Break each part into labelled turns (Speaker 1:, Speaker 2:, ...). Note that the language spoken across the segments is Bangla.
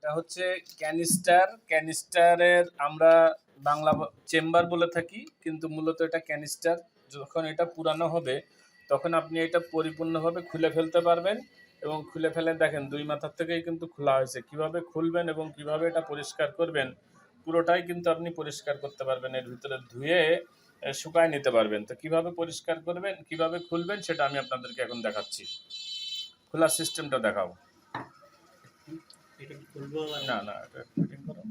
Speaker 1: এটা হচ্ছে ক্যানিস্টার। ক্যানিস্টারের আমরা বাংলা চেম্বার বলে থাকি, কিন্তু মূলত এটা ক্যানিস্টার। যখন এটা পুরানো হবে তখন আপনি এটা পরিপূর্ণভাবে খুলে ফেলতে পারবেন, এবং খুলে ফেলে দেখেন দুই মাথার থেকেই কিন্তু খোলা হয়েছে। কিভাবে খুলবেন এবং কিভাবে এটা পরিষ্কার করবেন পুরোটাই কিন্তু আপনি পরিষ্কার করতে পারবেন, এর ভিতরে ধুয়ে শুকায় নিতে পারবেন। তো কিভাবে পরিষ্কার করবেন, কিভাবে খুলবেন সেটা আমি আপনাদেরকে এখন দেখাচ্ছি। খোলার সিস্টেমটা দেখাবো। না না, এটা ফিটিং করো।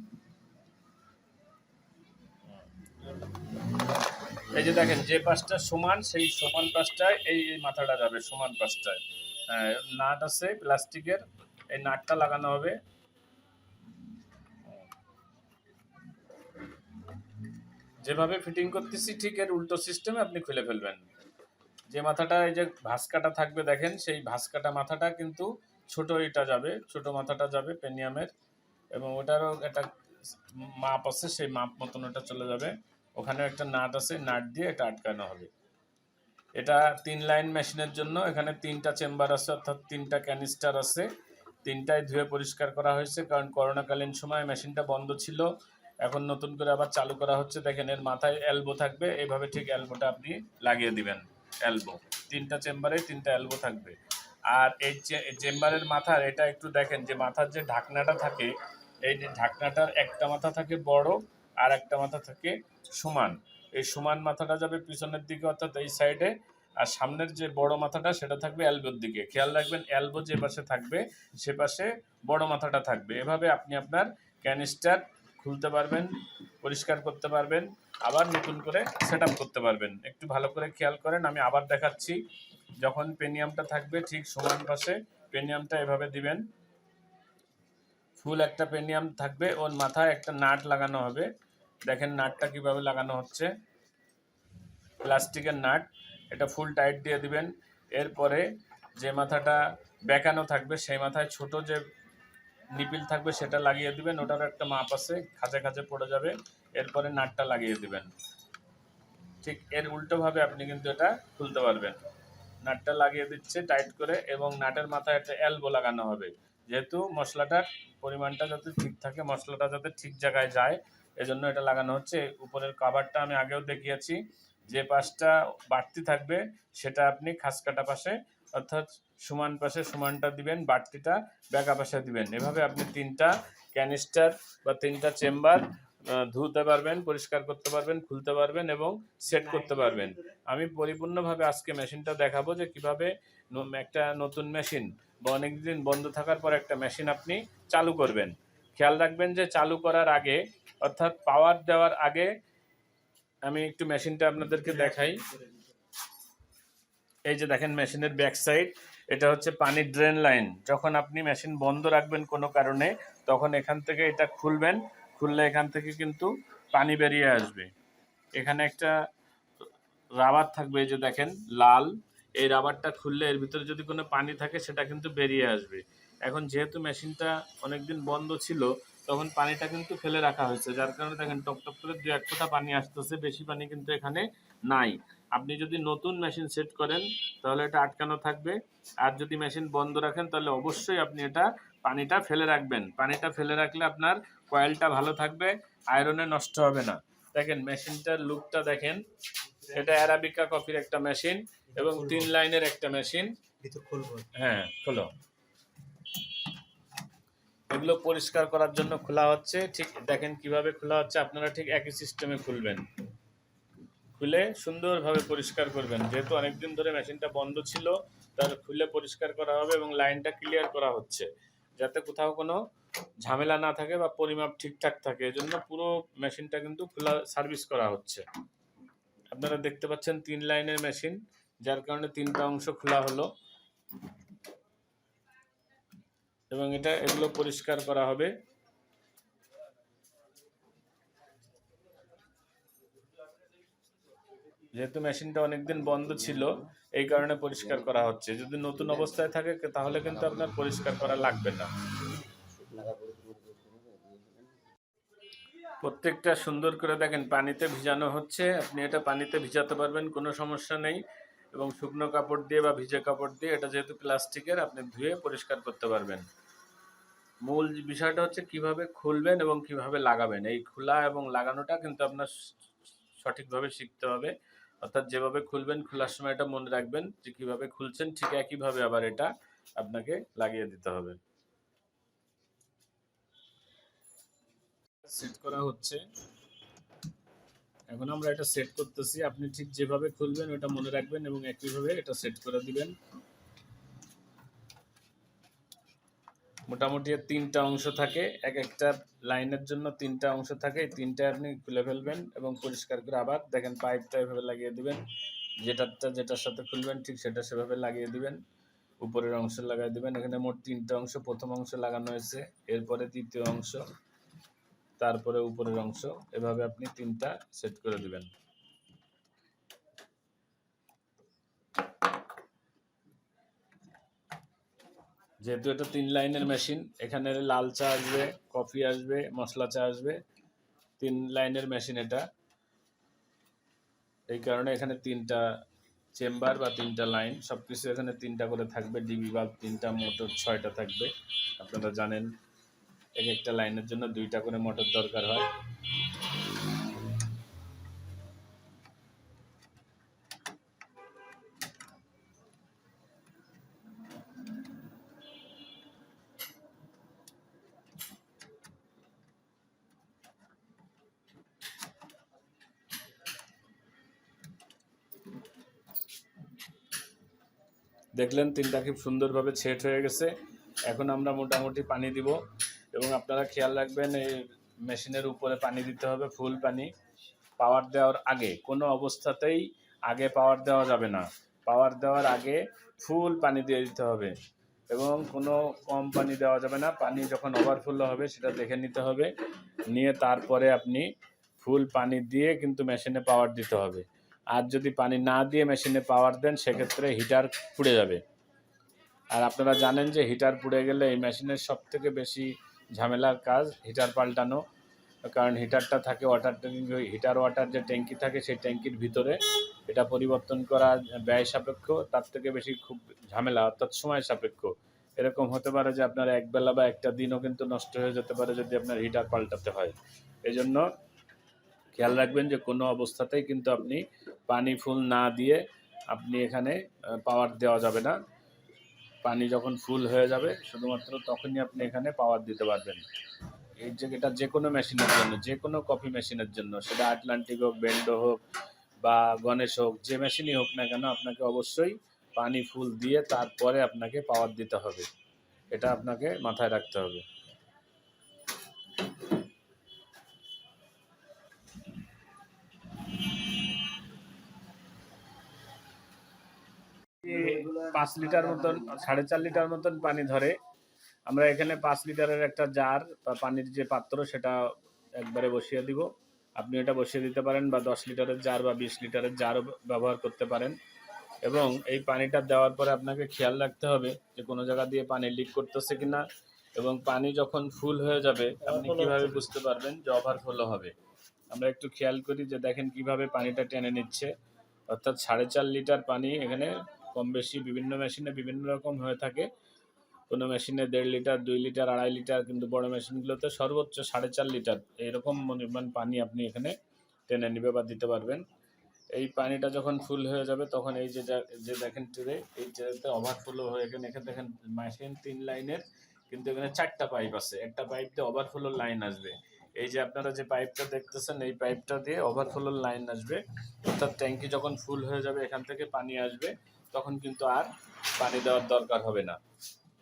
Speaker 1: এই যে দেখেন, যে পাশটা সমান সেই সমান পাশটায় এই মাথাটা যাবে সমান পাশটায়। নাট আছে প্লাস্টিকের, এই নাটটা লাগানো হবে। যেভাবে ফিটিং করতেছি ঠিক এর উল্টো সিস্টেমে আপনি খুলে ফেলবেন। যে মাথাটা এই যে ভাঁজ কাটা থাকবে দেখেন, সেই ভাঁজ কাটা মাথাটা কিন্তু ছোট এটা যাবে, ছোট মাথাটা যাবে পেনিয়ামের, এবং ওটারও একটা মাপ আছে, সেই মাপ মতন ওটা চলে যাবে। ওখানে একটা নাট আছে, নাট দিয়ে এটা আটকানো হবে। এটা 3 লাইন মেশিনের জন্য। এখানে 3টা চেম্বার আছে, অর্থাৎ 3টা ক্যানিস্টার আছে। 3টাই ধুয়ে পরিষ্কার করা হয়েছে, কারণ করোনাকালীন সময় মেশিনটা বন্ধ ছিল। এখন নতুন করে আবার চালু করা হচ্ছে। দেখেন এর মাথায় এলবো থাকবে, এইভাবে ঠিক এলবোটা আপনি লাগিয়ে দিবেন। এলবো 3টা চেম্বারে 3টা এলবো থাকবে। আর এই চেম্বারের মাথার এটা একটু দেখেন, যে মাথার যে ঢাকনাটা থাকে, এই যে ঢাকনাটার একটা মাথা থাকে বড় আর একটা মাথা থাকে সমান। এই সমান মাথাটা যাবে পিছনের দিকে, অর্থাৎ এই সাইডে। আর সামনের যে বড় মাথাটা সেটা থাকবে এলবোর দিকে। খেয়াল রাখবেন এলবো যে পাশে থাকবে সে পাশে বড় মাথাটা থাকবে। এভাবে আপনি আপনার ক্যানিস্টার খুলতে পারবেন, পরিষ্কার করতে পারবেন, আবার নতুন করে সেট আপ করতে পারবেন। একটু ভালো করে খেয়াল করেন, আমি আবার দেখাচ্ছি। যখন পেনিয়ামটা থাকবে ঠিক সমান পাশে পেনিয়ামটা এভাবে দিবেন। ফুল একটা পেনিয়াম থাকবে, ওর মাথায় একটা নাট লাগানো হবে। দেখেন নাটটা কিভাবে লাগানো হচ্ছে, প্লাস্টিকের নাট। এটা ফুল টাইট দিয়ে দিবেন। এরপরে যে মাথাটা বেঁকানো থাকবে সেই মাথায় ছোট যে নিপিল থাকবে সেটা লাগিয়ে দিবেন। ওটার একটা মাপ আছে, খাঁচে খাঁচে পড়ে যাবে। এরপরে নাটটা লাগিয়ে দিবেন। ঠিক এর উল্টোভাবে আপনি কিন্তু এটা খুলতে পারবেন। নাটটা লাগিয়ে দিচ্ছে টাইট করে, এবং নাটের মাথায় একটা এলবো লাগানো হবে। যেহেতু মশলাটার পরিমাণটা যাতে ঠিক থাকে, মশলাটা যাতে ঠিক জায়গায় যায়, এজন্য এটা লাগানো হচ্ছে। উপরের কভারটা আমি আগেও দেখিয়েছি। যে পাশটা বাড়তি থাকবে সেটা আপনি খাস কাটা পাশে, অর্থাৎ সমান পাশে সমানটা দিবেন, বাড়তিটা বেঁকা পাশে দিবেন। এভাবে আপনি 3টা ক্যানিস্টার বা 3টা চেম্বার ধুতে পারবেন, পরিষ্কার করতে পারবেন, খুলতে পারবেন এবং সেট করতে পারবেন। আমি পরিপূর্ণভাবে আজকে মেশিনটা দেখাবো যে কিভাবে একটা নতুন মেশিন বা অনেকদিন বন্ধ থাকার পর একটা মেশিন আপনি চালু করবেন। খেয়াল রাখবেন যে চালু করার আগে, অর্থাৎ পাওয়ার দেওয়ার আগে, আমি একটু মেশিনটা আপনাদেরকে দেখাই। এই যে দেখেন মেশিনের ব্যাক সাইড, এটা হচ্ছে পানির ড্রেন লাইন। যখন আপনি মেশিন বন্ধ রাখবেন কোনো কারণে, তখন এখান থেকে এটা খুলবেন। খুললে এখান থেকে কিন্তু পানি বেরিয়ে আসবে। এখানে একটা রাবার থাকবে, এই যে দেখেন লাল, এই রাবারটা খুললে এর ভিতরে যদি কোনো পানি থাকে সেটা কিন্তু বেরিয়ে আসবে। এখন যেহেতু মেশিনটা অনেকদিন বন্ধ ছিল, তখন পানিটা কিন্তু ফেলে রাখা হয়েছে, যার কারণে দেখেন টপ করে 2-1 ফোঁটা পানি আসতেছে, বেশি পানি কিন্তু এখানে নাই। আপনি যদি নতুন মেশিন সেট করেন তাহলে এটা আটকানো থাকবে। আর যদি মেশিন বন্ধ রাখেন তাহলে অবশ্যই আপনি এটা পানিটা ফেলে রাখবেন। পানিটা ফেলে রাখলে আপনার কয়েলটা ভালো থাকবে, আয়রনে নষ্ট হবে না। দেখেন মেশিনটার লুকটা দেখেন। এটা অ্যারাবিকা কফির একটা মেশিন এবং 3 লাইনের একটা মেশিন। হ্যাঁ খোলো। এগুলো পরিষ্কার করার জন্য খোলা হচ্ছে। ঠিক দেখেন কিভাবে খোলা হচ্ছে, আপনারা ঠিক একই সিস্টেমে খুলবেন। খুলে সুন্দরভাবে পরিষ্কার করবেন। যেহেতু অনেকদিন ধরে মেশিনটা বন্ধ ছিল, তার খুলে পরিষ্কার করা হবে এবং লাইনটা ক্লিয়ার করা হচ্ছে, যাতে কোথাও কোনো ঝামেলা না থাকে বা পরিমাপ ঠিকঠাক থাকে। এজন্য পুরো মেশিনটা কিন্তু খোলা সার্ভিস করা হচ্ছে। আপনারা দেখতে পাচ্ছেন 3 লাইনের মেশিন, যার কারণে 3টা অংশ খোলা হলো, এবং এগুলো পরিষ্কার করা হবে। যেহেতু মেশিনটা অনেকদিন বন্ধ ছিল, এই কারণে পরিষ্কার করা হচ্ছে। যদি নতুন অবস্থায় থাকে তাহলে কিন্তু আপনার পরিষ্কার করা লাগবে না। প্রত্যেকটা সুন্দর করে দেখেন পানিতে ভিজানো হচ্ছে। আপনি এটা পানিতে ভিজাতে পারবেন, কোনো সমস্যা নেই। এবং শুকনো কাপড় দিয়ে বা ভিজে কাপড় দিয়ে, এটা যেহেতু প্লাস্টিকের, আপনি ধুয়ে পরিষ্কার করতে পারবেন। মূল বিষয়টা হচ্ছে কিভাবে খুলবেন এবং কিভাবে লাগাবেন। এই খোলা এবং লাগানোটা কিন্তু আপনার সঠিকভাবে শিখতে হবে। অর্থাৎ যেভাবে খুলবেন খোলার সময় এটা মনে রাখবেন যে কিভাবে খুলছেন ঠিক একইভাবে আবার এটা আপনাকে লাগিয়ে দিতে হবে। সেট করা হচ্ছে। এখন আমরা এটা সেট করতেছি। আপনি ঠিক যেভাবে খুলবেন ওটা মনে রাখবেন এবং একইভাবে এটা সেট করে দিবেন। মোটামুটি তিনটা অংশ থাকে, এক একটা লাইনের জন্য তিনটা অংশ থাকে। এই তিনটা আপনি খুলে ফেলবেন এবং পরিষ্কার করে আবার দেখেন পাইপটা এভাবে লাগিয়ে দিবেন। যেটার সাথে খুলবেন ঠিক সেটা সেভাবে লাগিয়ে দিবেন। উপরের অংশ লাগাই দিবেন। এখানে মোট তিনটা অংশ, প্রথম অংশ লাগানো হয়েছে, এরপরে তৃতীয় অংশ, তারপরে উপরের অংশ। এভাবে আপনি তিনটা সেট করে দিবেন। যেহেতু এটা 3 লাইনের মেশিন, এখানে লাল চা আসবে, কফি আসবে, মশলা চা আসবে। 3 লাইনের মেশিন এটা। এই কারণে এখানে 3টা চেম্বার বা 3টা লাইন, সবকিছু এখানে 3টা করে থাকবে। ডিবি বাল্ব 3টা, মোটর 6টা থাকবে। আপনারা জানেন এক একটা লাইনের জন্য 2টা করে মোটর দরকার হয়। দেখলেন 3টা খুব সুন্দরভাবে সেট হয়ে গেছে। এখন আমরা মোটামুটি পানি দিব এবং আপনারা খেয়াল রাখবেন এই মেশিনের উপরে পানি দিতে হবে, ফুল পানি। পাওয়ার দেওয়ার আগে কোনো অবস্থাতেই আগে পাওয়ার দেওয়া যাবে না। পাওয়ার দেওয়ার আগে ফুল পানি দিয়ে দিতে হবে এবং কোনো কম পানি দেওয়া যাবে না। পানি যখন ওভারফ্লো হবে সেটা দেখে নিতে হবে, নিয়ে তারপরে আপনি ফুল পানি দিয়ে কিন্তু মেশিনে পাওয়ার দিতে হবে। আর যদি পানি না দিয়ে মেশিনে পাওয়ার দেন সেক্ষেত্রে হিটার পুড়ে যাবে। আর আপনারা জানেন যে হিটার পুড়ে গেলে এই মেশিনের সবথেকে বেশি ঝামেলার কাজ হিটার পাল্টানো। কারণ হিটারটা থাকে ওয়াটার ট্যাঙ্কি, হিটার ওয়াটার যে ট্যাঙ্কি থাকে সেই ট্যাঙ্কির ভিতরে। এটা পরিবর্তন করা ব্যয় সাপেক্ষ, তার থেকে বেশি খুব ঝামেলা, অর্থাৎ সময় সাপেক্ষ। এরকম হতে পারে যে আপনার একবেলা বা একটা দিনও কিন্তু নষ্ট হয়ে যেতে পারে যদি আপনার হিটার পাল্টাতে হয়। এই জন্য খেয়াল রাখবেন যে কোনো অবস্থাতেই কিন্তু আপনি পানি ফুল না দিয়ে আপনি এখানে পাওয়ার দেওয়া যাবে না। পানি যখন ফুল হয়ে যাবে শুধুমাত্র তখনই আপনি এখানে পাওয়ার দিতে পারবেন। এই যে এটা যে কোনো মেশিনের জন্য, যে কোনো কফি মেশিনের জন্য, সেটা আটলান্টিক হোক, বেন্ডো হোক বা গণেশ হোক, যে মেশিনই হোক না কেন আপনাকে অবশ্যই পানি ফুল দিয়ে তারপরে আপনাকে পাওয়ার দিতে হবে। এটা আপনাকে মাথায় রাখতে হবে। 5 লিটার মতন, 4.5 লিটার মতন পানি ধরে। আমরা এখানে 5 লিটারের একটা জার বা পানির যে পাত্র সেটা একবারে বসিয়ে দিব। আপনি এটা বসিয়ে দিতে পারেন বা 10 লিটারের জার বা 20 লিটারের জারও ব্যবহার করতে পারেন। এবং এই পানিটা দেওয়ার পরে আপনাকে খেয়াল রাখতে হবে যে কোনো জায়গা দিয়ে পানি লিক করতেছে কিনা। এবং পানি যখন ফুল হয়ে যাবে আপনি কিভাবে বুঝতে পারবেন যে ওভারফ্লো হবে। আমরা একটু খেয়াল করি যে দেখেন কিভাবে পানিটা টেনে নিচ্ছে। অর্থাৎ 4.5 লিটার পানি এখানে কম বেশি বিভিন্ন মেশিনে বিভিন্ন রকম হয়ে থাকে। কোনো মেশিনে 1.5 লিটার, 2 লিটার, 2.5 লিটার, কিন্তু বড় মেশিনগুলোতে সর্বোচ্চ 4.5 লিটার এরকম পরিমাণ পানি আপনি এখানে টেনে নিবে বা দিতে পারবেন। এই পানিটা যখন ফুল হয়ে যাবে তখন এই যে দেখেন ট্রে, এই ট্রেতে ওভারফ্লো হয়ে এখানে দেখেন মেশিন 3 লাইনের, কিন্তু এখানে 4টা পাইপ আছে। একটা পাইপ দিয়ে ওভারফ্লোর লাইন আসবে। এই যে আপনারা যে পাইপটা দেখতেছেন এই পাইপটা দিয়ে ওভারফ্লোর লাইন আসবে। অর্থাৎ ট্যাঙ্কি যখন ফুল হয়ে যাবে এখান থেকে পানি আসবে, তখন কিন্তু আর পানি দেওয়ার দরকার হবে না।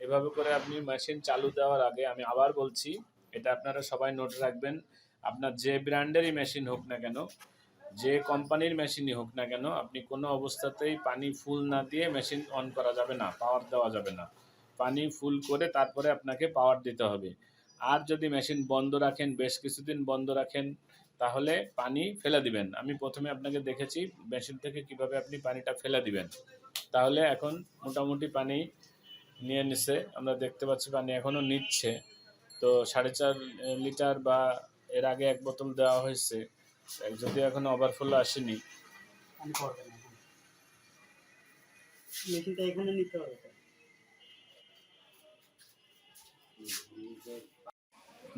Speaker 1: এভাবে করে আপনি মেশিন চালু দেওয়ার আগে, আমি আবার বলছি, এটা আপনারা সবাই নোট রাখবেন। আপনার যে ব্র্যান্ডেরই মেশিন হোক না কেন, যে কোম্পানির মেশিনই হোক না কেন, আপনি কোনো অবস্থাতেই পানি ফুল না দিয়ে মেশিন অন করা যাবে না, পাওয়ার দেওয়া যাবে না। পানি ফুল করে তারপরে আপনাকে পাওয়ার দিতে হবে। আর যদি মেশিন বন্ধ রাখেন, বেশ কিছুদিন বন্ধ রাখেন, তাহলে পানি ফেলে দিবেন। আমি প্রথমে আপনাকে দেখেছি মেশিন থেকে কিভাবে আপনি পানিটা ফেলে দিবেন। তাহলে এখন মোটামুটি পানি নিয়ে নিছে, আমরা দেখতে পাচ্ছি পানি এখনও নিচ্ছে। তো 4.5 লিটার বা এর আগে 1 বোতল দেওয়া হয়েছে, যদিও এখনো ওভারফ্লো আসেনি।
Speaker 2: মেশিনটা এখানে নিতে হবে।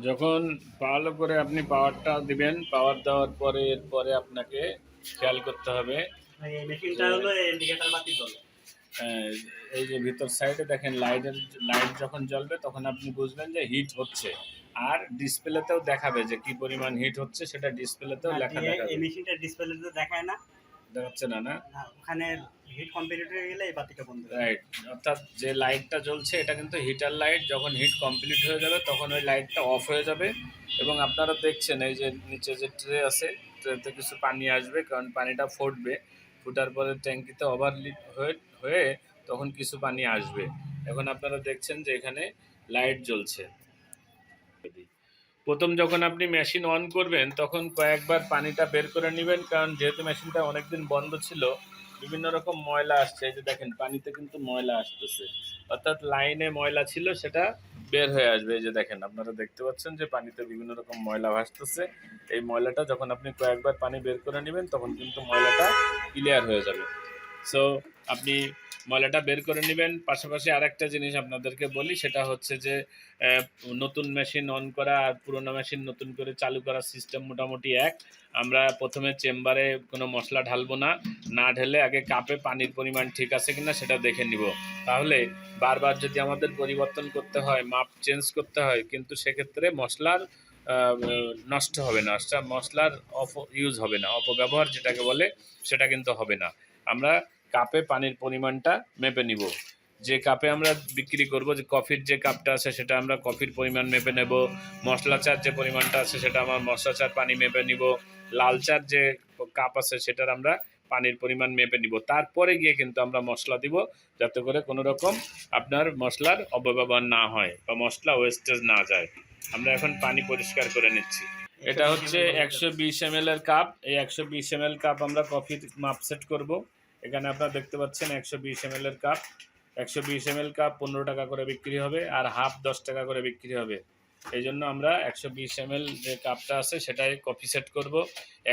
Speaker 1: যখন ভালো করে আপনি পাওয়ারটা দিবেন, পাওয়ার দেওয়ার পরে এরপরে আপনাকে খেয়াল করতে হবে
Speaker 2: এই মেশিনটা
Speaker 1: যে
Speaker 2: হলো ইন্ডিকেটর বাতি জ্বলে।
Speaker 1: আহ, এই যে ভিতর সাইডে দেখেন লাইট যখন জ্বলবে তখন আপনি বুঝবেন যে হিট হচ্ছে। আর ডিসপ্লেতেও দেখাবে যে কি পরিমাণ হিট হচ্ছে, সেটা ডিসপ্লেতেও লেখা দেখাবে।
Speaker 2: এই মেশিনটা ডিসপ্লেতে দেখায় না,
Speaker 1: দেখাচ্ছে না? না,
Speaker 2: না ওখানে হিট কমপ্লিট হয়ে গেলে এই বাতিটা বন্ধ হয়ে যায়।
Speaker 1: রাইট। অর্থাৎ যে লাইটটা জ্বলছে এটা কিন্তু হিটার লাইট, যখন হিট কমপ্লিট হয়ে যাবে তখন ওই লাইটটা অফ হয়ে যাবে। এবং আপনারা দেখছেন এই যে নিচে যে ট্রে আছে, ট্রেতে কিছু পানি আসবে, কারণ পানিটা ফুটবে, ফুটার পরে ট্যাঙ্কিতে ওভারলিড হয়ে হয়ে তখন কিছু পানি আসবে। এখন আপনারা দেখছেন যে এখানে লাইট জ্বলছে। প্রথম যখন আপনি মেশিন অন করবেন তখন কয়েকবার পানিটা বের করে নেবেন, কারণ যেহেতু মেশিনটা অনেকদিন বন্ধ ছিল বিভিন্ন রকম ময়লা আসছে। এই যে দেখেন পানিতে কিন্তু ময়লা আসতেছে, অর্থাৎ লাইনে ময়লা ছিল সেটা বের হয়ে আসবে। এই যে দেখেন আপনারা দেখতে পাচ্ছেন যে পানিতে বিভিন্ন রকম ময়লা ভাসতেছে। এই ময়লাটা যখন আপনি কয়েকবার পানি বের করে নেবেন তখন কিন্তু ময়লাটা ক্লিয়ার হয়ে যাবে। সো আপনি ময়লাটা বের করে নেবেন। পাশাপাশি আরেকটা জিনিস আপনাদেরকে বলি, সেটা হচ্ছে যে আহ, নতুন মেশিন অন করা আর পুরোনো মেশিন নতুন করে চালু করার সিস্টেম মোটামুটি এক। আমরা প্রথমে চেম্বারে কোনো মশলা ঢালবো না, না ঢেলে আগে কাপে পানির পরিমাণ ঠিক আছে কিনা সেটা দেখে নিব। তাহলে বারবার যদি আমাদের পরিবর্তন করতে হয়, মাপ চেঞ্জ করতে হয়, কিন্তু সেক্ষেত্রে মশলার নষ্ট হবে না, মশলার ইউজ হবে না, অপব্যবহার যেটাকে বলে সেটা কিন্তু হবে না। আমরা কাপে পানির পরিমাণটা মেপে নিব। যে কাপে আমরা বিক্রি করব, যে কফির যে কাপটা আছে সেটা আমরা কফির পরিমাণ মেপে নেব। মশলা চার যে পরিমাণটা আছে সেটা আমার মশলা চার পানি মেপে নিব। লাল চার যে কাপ আছে সেটার আমরা পানির পরিমাণ মেপে নিব। তারপরে গিয়ে কিন্তু আমরা মশলা দিব, যাতে করে কোনো রকম আপনার মশলার অপব্যবহার না হয় বা মশলা ওয়েস্টেজ না যায়। আমরা এখন পানি পরিষ্কার করে নিচ্ছি। এটা হচ্ছে 120 ml এর কাপ। এই 120 ml কাপ আমরা কফির মাপ সেট করব। এখানে আপনারা দেখতে পাচ্ছেন 120 ml এর কাপ। 120 ml কাপ 15 টাকা করে বিক্রি হবে, আর হাফ 10 টাকা করে বিক্রি হবে। এই জন্য আমরা 120 ml যে কাপটা আছে সেটাই কফি সেট করব।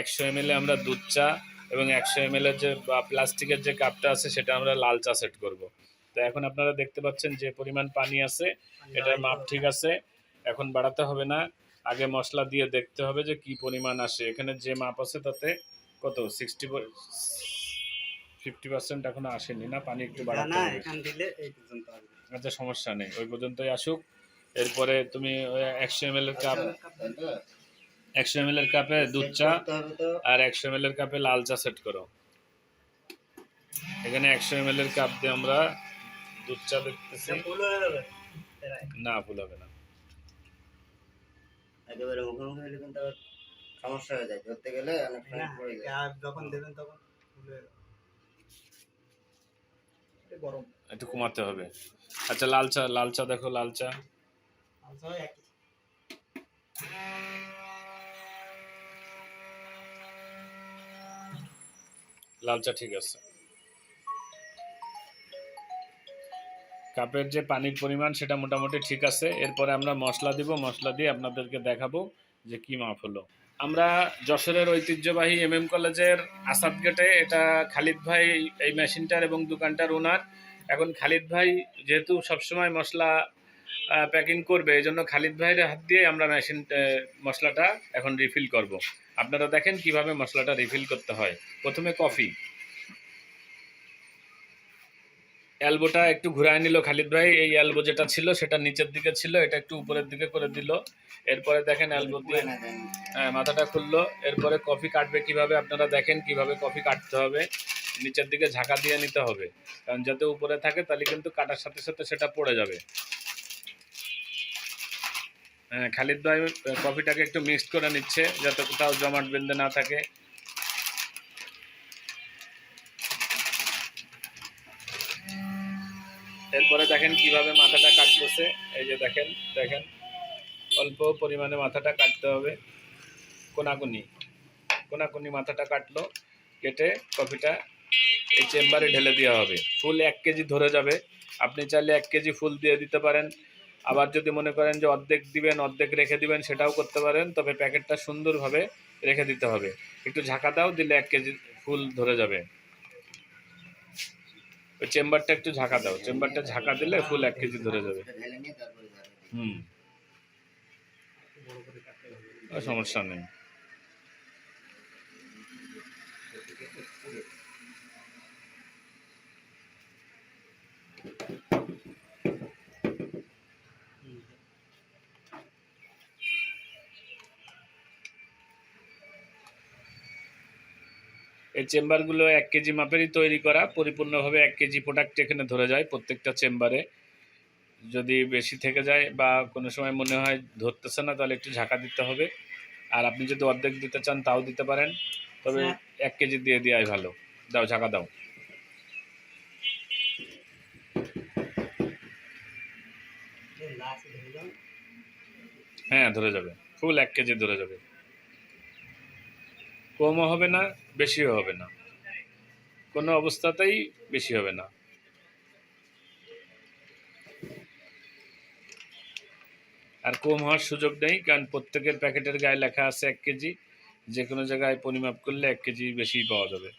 Speaker 1: 100 ml আমরা দুধ চা, এবং 100 ml এর যে প্লাস্টিকের যে কাপটা আছে সেটা আমরা লাল চা সেট করব। তো এখন আপনারা দেখতে পাচ্ছেন যে পরিমাণ পানি আছে, এটার মাপ ঠিক আছে। এখন বাড়াতে হবে না, আগে মশলা দিয়ে দেখতে হবে যে কি পরিমাণ আসে। এখানে যে মাপ আছে তাতে কত 50% এখনো আসেনি, না পানি একটু বাড়াতে হবে। আচ্ছা, সমস্যা নেই, ওই পর্যন্তই আসুক। এরপরে তুমি 100 ml এর কাপ, 100 ml এর কাপে দুধ চা আর 100 ml এর কাপে লাল চা সেট করো। এখানে 100 ml এর কাপ দিয়ে আমরা দুধ চা দেখতেছি। না, ভুল হবে না।
Speaker 2: একেবারে মুখোমুখি হলে কিন্তু সমস্যা হয়ে যায়, ধরতে গেলে অনেক সময় পড়ে যায়। আর যখন দেবেন তখন গরম
Speaker 1: একটু কমাতে হবে। আচ্ছা, লাল চা, লাল চা দেখো, লাল চা, লাল চা ঠিক আছে। কাপের যে পানির পরিমাণ সেটা মোটামুটি ঠিক আছে। এরপরে আমরা মশলা দিব, মশলা দিয়ে আপনাদেরকে দেখাবো যে কি মাপ হলো। আমরা যশোরের ঐতিহ্যবাহী কলেজের আসাদ গেটে, এটা খালিদ ভাই এই মেশিনটার এবং দোকানটার ওনার। এখন খালিদ ভাই যেহেতু সবসময় মশলা প্যাকিং করবে, এই জন্য খালিদ ভাইয়ের হাত দিয়ে আমরা মশলাটা এখন রিফিল করব। আপনারা দেখেন কিভাবে মশলাটা রিফিল করতে হয়। প্রথমে কফি, এলবোটা একটু ঘুরায় নিল খালিদ ভাই। এই এলবো যেটা ছিল সেটা নিচের দিকে ছিল, এটা একটু উপরের দিকে করে দিল। এরপরে দেখেন এলবো দিয়ে মাথাটা খুললো। এরপরে কফি কাটবে কিভাবে, আপনারা দেখেন কিভাবে কফি কাটতে হবে। নিচের দিকে ঝাঁকা দিয়ে নিতে হবে, কারণ যাতে উপরে থাকে তাহলে কিন্তু কাটার সাথে সাথে সেটা পড়ে যাবে। খালিদ ভাই কফিটাকে একটু মিক্সড করে নিচ্ছে যাতে কোথাও জমাট বেঁধে না থাকে। এরপরে দেখেন কিভাবে মাথাটা কাটতেছে। এই যে দেখেন, দেখেন অল্প পরিমাণে মাথাটা কাটতে হবে, কোনাকুনি কোনাকুনি মাথাটা কাটলো। কেটে কফিটা এই চেম্বারে ঢেলে দেওয়া হবে। ফুল 1 কেজি ধরে যাবে। আপনি চাইলে 1 কেজি ফুল দিয়ে দিতে পারেন, আবার যদি মনে করেন যে অর্ধেক দিবেন, অর্ধেক রেখে দিবেন, সেটাও করতে পারেন। তবে প্যাকেটটা সুন্দরভাবে রেখে দিতে হবে। একটু ঝাঁকা দাও, দিলে 1 কেজি ফুল ধরে যাবে। ওই চেম্বারটা একটু ঝাঁকা দাও, চেম্বারটা ঝাঁকা দিলে ফুল 1 কেজি ধরে যাবে। হুম, সমস্যা নেই। এই চেম্বারগুলো 1 কেজি মাপেরই তৈরি করা, পরিপূর্ণভাবে 1 কেজি প্রোডাক্ট এখানে ধরে যায় প্রত্যেকটা চেম্বারে। যদি বেশি থেকে যায় বা কোনো সময় মনে হয় ধরতেছে না, তাহলে একটু ঝাঁকা দিতে হবে। আর আপনি যদি অর্ধেক দিতে চান তাও দিতে পারেন, তবে 1 কেজি দিয়ে দেওয়াই ভালো। দাও, ঝাঁকা দাও। হ্যাঁ, ধরে যাবে, ফুল 1 কেজি ধরে যাবে, কমও হবে না, বেশিও হবে না, কোনো অবস্থাতেই বেশি হবে না। আর কম হওয়ার সুযোগ নেই, কারণ প্রত্যেকের প্যাকেটের গায়ে লেখা আছে 1 কেজি। যে কোনো জায়গায় পরিমাপ করলে 1 কেজি বেশি পাওয়া যাবে।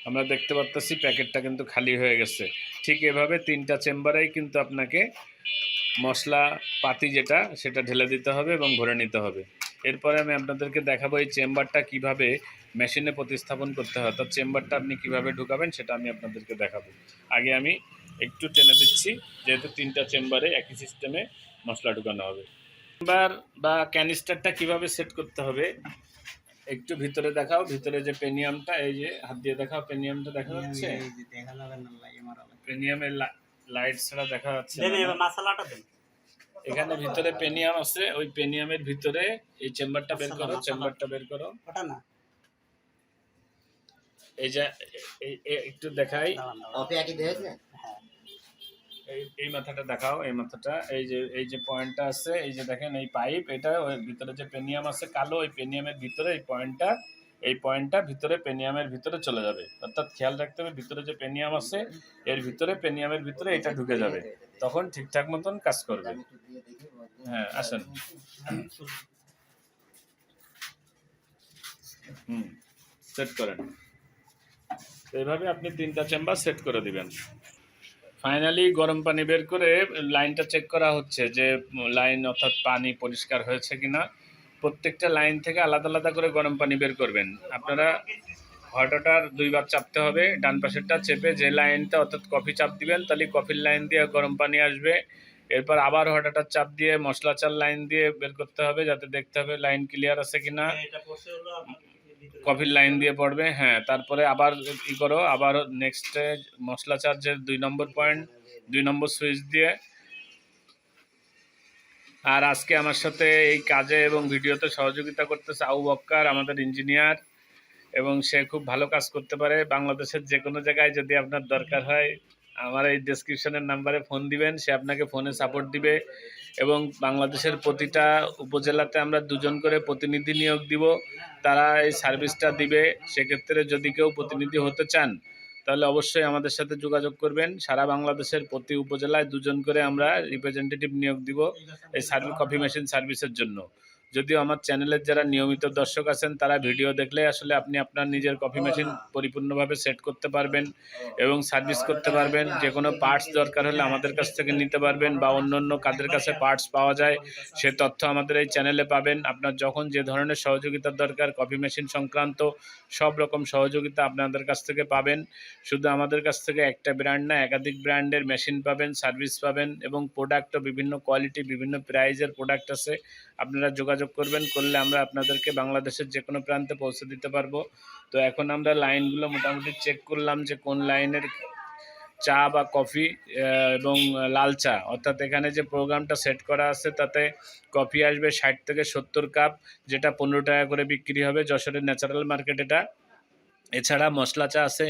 Speaker 1: আমরা দেখতে পাচ্ছি প্যাকেটটা কিন্তু খালি হয়ে গেছে। ঠিক এভাবে 3টা চেম্বারেই কিন্তু আপনাকে মশলা পাতি যেটা সেটা ঢেলে দিতে হবে এবং ভরে নিতে হবে। এরপরে আমি আপনাদেরকে দেখাবো এই চেম্বারটা কিভাবে মেশিনে প্রতিস্থাপন করতে হয়, অর্থাৎ চেম্বারটা আপনি কিভাবে ঢুকাবেন সেটা আমি আপনাদেরকে দেখাবো। আগে আমি একটু টেনে দিচ্ছি, যেহেতু 3টা চেম্বারে একই সিস্টেমে মশলা ঢুকানো হবে। চেম্বার বা ক্যানিস্টারটা কিভাবে সেট করতে হবে একটু ভিতরে দেখাও। ভিতরে যে পেনিয়ামটা, এই যে হাত দিয়ে দেখাও, পেনিয়ামটা দেখা যাচ্ছে? পেনিয়ামের লাইট ছাড়া দেখা যাচ্ছে না। এখানে ভিতরে পেনিয়াম আছে, ওই পেনিয়ামের ভিতরে এই চেম্বারটা বের করো, চেম্বারটা বের করো। এই যে একটু দেখাই, এই মাথাটা দেখাও, এই মাথাটা, এই যে পয়েন্টটা আছে, এই যে দেখেন এই পাইপ, এটা ওই ভিতরে যে পেনিয়াম আছে কালো, ওই পেনিয়ামের ভিতরে এই পয়েন্টটা ভিতরে পেনিয়ামের ভিতরে চলে যাবে। অর্থাৎ খেয়াল রাখতে হবে ভিতরে যে পেনিয়াম আছে এর ভিতরে, পেনিয়ামের ভিতরে এটা ঢুকে যাবে, তখন ঠিকঠাক মতন কাজ করবে। হ্যাঁ, আসেন। সেট করেন। এইভাবে আপনি 3টা চেম্বার সেট করে দিবেন। ফাইনালি গরম পানি বের করে লাইনটা চেক করা হচ্ছে যে লাইন অর্থাৎ পানি পরিষ্কার হয়েছে কিনা। প্রত্যেকটা লাইন থেকে আলাদা আলাদা করে গরম পানি বের করবেন। আপনারা হটটার 2বার চাপতে হবে, ডান পাশেরটা চেপে যে লাইনটা অর্থাৎ কফি চাপ দিবেন, তাহলে কফির লাইন দিয়ে গরম পানি আসবে। এরপর আবার হটটার চাপ দিয়ে মশলা চাল লাইন দিয়ে বের করতে হবে, যাতে দেখতে হবে লাইন ক্লিয়ার আছে কিনা। কফির লাইন দিয়ে পড়বে, হ্যাঁ। তারপরে আবার কি করো, আবার নেক্সটে মশলা চার্জের 2 নম্বর পয়েন্ট, 2 নম্বর সুইচ দিয়ে। আর আজকে আমার সাথে এই কাজে এবং ভিডিওতে সহযোগিতা করতেছে আবু বক্কর, আমাদের ইঞ্জিনিয়ার, এবং সে খুব ভালো কাজ করতে পারে। বাংলাদেশের যে কোনো জায়গায় যদি আপনার দরকার হয় আমার এই ডেসক্রিপশনের নাম্বারে ফোন দিবেন, সে আপনাকে ফোনে সাপোর্ট দিবে। এবং বাংলাদেশের প্রতিটা উপজেলাতে আমরা 2জন করে প্রতিনিধি নিয়োগ দিব, তারা এই সার্ভিসটা দিবে। সেক্ষেত্রে যদি কেউ প্রতিনিধি হতে চান তাহলে অবশ্যই আমাদের সাথে যোগাযোগ করবেন। সারা বাংলাদেশের প্রতি উপজেলায় 2জন করে আমরা রিপ্রেজেন্টেটিভ নিয়োগ দিব এই কফি মেশিন সার্ভিসের জন্য। যদিও আমার চ্যানেলের যারা নিয়মিত দর্শক আছেন তারা ভিডিও দেখলে আসলে আপনি আপনার নিজের কফি মেশিন পরিপূর্ণভাবে সেট করতে পারবেন এবং সার্ভিস করতে পারবেন। যে কোনো পার্টস দরকার হলে আমাদের কাছ থেকে নিতে পারবেন, বা অন্য অন্য কাদের কাছে পার্টস পাওয়া যায় সে তথ্য আমাদের এই চ্যানেলে পাবেন। আপনার যখন যে ধরনের সহযোগিতার দরকার কফি মেশিন সংক্রান্ত সব রকম সহযোগিতা আপনাদের কাছ থেকে পাবেন। শুধু আমাদের কাছ থেকে একটা ব্র্যান্ড না, একাধিক ব্র্যান্ডের মেশিন পাবেন, সার্ভিস পাবেন, এবং প্রোডাক্টও বিভিন্ন কোয়ালিটি বিভিন্ন প্রাইজের প্রোডাক্ট আছে। আপনারা যোগাযোগ করবেন, করলে আমরা আপনাদেরকে বাংলাদেশের যে কোনো প্রান্তে পৌঁছে দিতে পারবো। তো এখন আমরা লাইনগুলো মোটামুটি চেক করলাম যে কোন লাইনের চা বা কফি এবং লাল চা, অর্থাৎ এখানে যে প্রোগ্রামটা সেট করা আছে তাতে কফি আসবে 60 থেকে 70 কাপ, যেটা 15 টাকা করে বিক্রি হবে যশোরের ন্যাচারাল মার্কেট এটা। এছাড়া মশলা চা আছে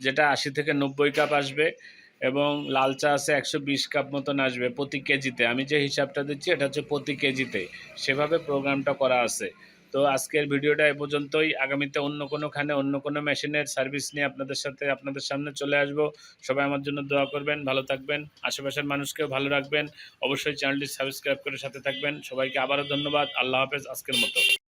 Speaker 1: যেটা 80 থেকে 90 কাপ আসবে, এবং লাল চা আছে 120 কাপ মতন আসবে প্রতি কেজিতে। আমি যে হিসাবটা দিচ্ছি এটা হচ্ছে প্রতি কেজিতে, সেভাবে প্রোগ্রামটা করা আছে। তো আজকের ভিডিওটা এ পর্যন্তই। আগামীতে অন্য কোনোখানে অন্য কোনো মেশিনের সার্ভিস নিয়ে আপনাদের সামনে চলে আসব। সবাই আমার জন্য দোয়া করবেন, ভালো থাকবেন, আশেপাশের মানুষকেও ভালো রাখবেন। অবশ্যই চ্যানেলটি সাবস্ক্রাইব করে সাথে থাকবেন। সবাইকে আবারও ধন্যবাদ। আল্লাহ হাফেজ আজকের মতো।